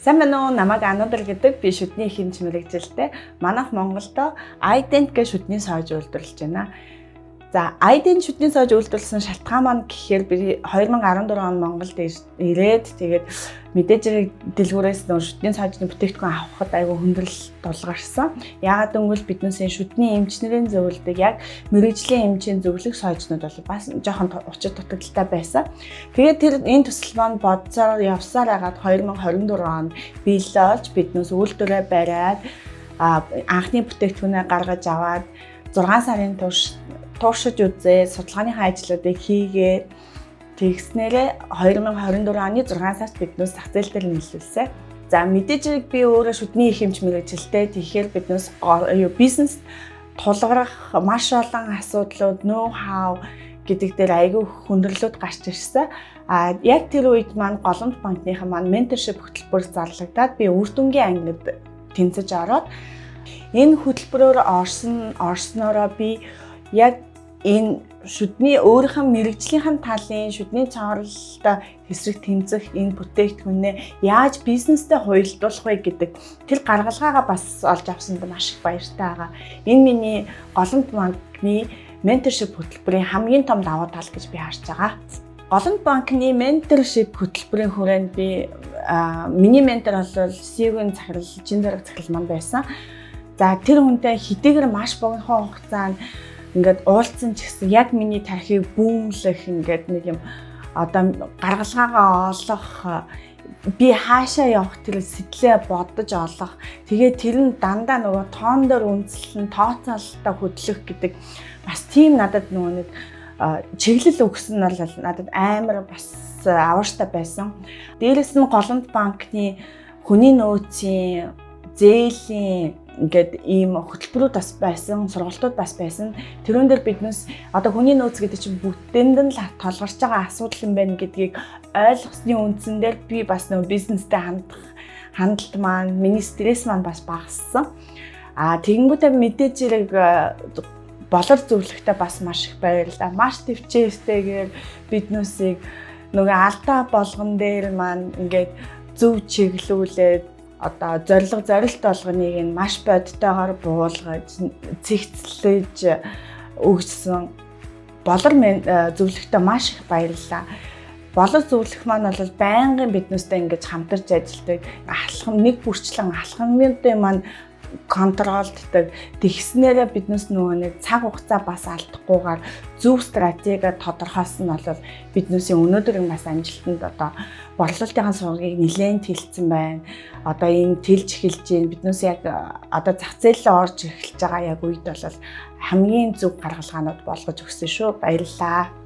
Сайн байна уу? Намайг Анудар гэдэг. Би шүдний хэмж мэрэгжилтэй. Манайх Монголдо Ident гэж шүдний соёж үйлдвэрлэж байна. За, Ident шүдний соёж үйлдвэрлэсэн шалтгаан маань гэхээр би 2014 он Монголд ирээд тэгээд мэдээж хэрэг дэлгүүрээс нөө шүдний соёжны бүтээгдэхүүн авахд айгүй хүндрэл тулгарсан. Яагаад гэвэл биднээс шүдний эмчнэрийн зөвлөдөг яг мэрэгжлийн эмчийн зөвлөх соёжнууд бол бас жоохон учир дутагдaltaй байсан. Тэгээд тэр энэ төсөл маань бодсоор явсаар хагаад 2024 онд биелэлж биднээс үйлдвэрээ бариад анхны бүтээгдэхүүнээ гаргаж аваад 6 сарын турш туршиж үзээ, судалгааныхаа ажлуудыг хийгээд тэгснээрээ 2024 оны 6 сард биднээс зах зээл дээр нөлөөлсөн. За мэдээж хэрэг би өөрөө шүдний их хэмж мэрэгжилтэй. Тэгэхээр биднээс бизнес тулгарах маш олон асуудлууд, ноу хау гэдэг дээр айгүй хүндрэлүүд гарч ирсэн. Яг тэр үед маань Голомт банкныхан маань менторшип хөтөлбөр зарлагдаад би үр дүнгийн ангид тэнцэж ороод энэ хөтөлбөрөөр орсноороо би яг энэ шүдний өөрийнх нь мэрэгжлийн талын шүдний цаоролтой хэсрэг тэмцэх энэ бүтээгдэхүүнээ яаж бизнестэй хуйлдуулах вэ гэдэг тэр гаргалгаагаа бас олж авсанд маш их баяртай байгаа. Энэ миний Голомт банкны менторшип хөтөлбөрийн хамгийн том давуу тал гэж би харж байгаа. Голомт банкны менторшип хөтөлбөрийн хүрээнд би миний ментор бол CEO-ийн захирал, чин зэрэг захирал маань байсан. За тэр хүнтэй хэдийгээр маш богино хугацаанд ингээд уулзсан ч гэсэн яг миний тархийг бүүмлэх ингээд нэг юм одоо гаргалгаагаа олох, би хаашаа явах тэр сэтлээ бодож олох, тэгээд тэр нь дандаа нөгөө тоон дээр үндэслэн тооцоололтоо хөдлөх гэдэг бас тийм надад нөгөө нэг чиглэл өгсөн нь бол надад амар бас аварштай байсан. Дээрээс нь Голомт банкны хүний нөөцийн зээлийн ингээд ийм хөтөлбөрүүд бас байсан, сургалтууд бас байсан. Тэрүүн дээр биднээс одоо хүний нөөц гэдэг чинь бүгдэнд нь л толгарч байгаа асуудал юм байна гэдгийг ойлгосны үндсэн дээр би бас нөгөө бизнестэй хандлт маань, миний стресс маань бас багассан. Тэгэнгүүтээ мэдээж хэрэг болор зөвлөхтэй бас маш их баярлалаа. Маш төвчээстэйгээр биднээсийг нөгөө алдаа болгон дээр маань ингээд зөв чиглүүлээд одоо зорилт болгоныг нь маш бодтойгоор буулгаж, цэгцлэж өгсөн. Болор зөвлөхтэй маш их баярлалаа. Болор зөвлөх маань бол байнгын биднээстэй ингэж хамтарч ажилладаг. Нэг бүрчлэн алхамын маань контролддаг. Тэгснээрээ биднээс нөгөө нэг цаг хугацаа бас алдахгүйгээр зөв стратеги тодорхойлсон нь бол биднээсийн өнөөдрийн бас амжилтанд одоо борлуулалтын сургыг нэлээд тэлсэн байна. Одоо энэ тэлж эхэлж байна. Биднээс яг одоо зах зээлээ орж эхэлж байгаа яг үед бол хамгийн зөв гаргалгаанууд болгож өгсөн шүү. Баярлалаа.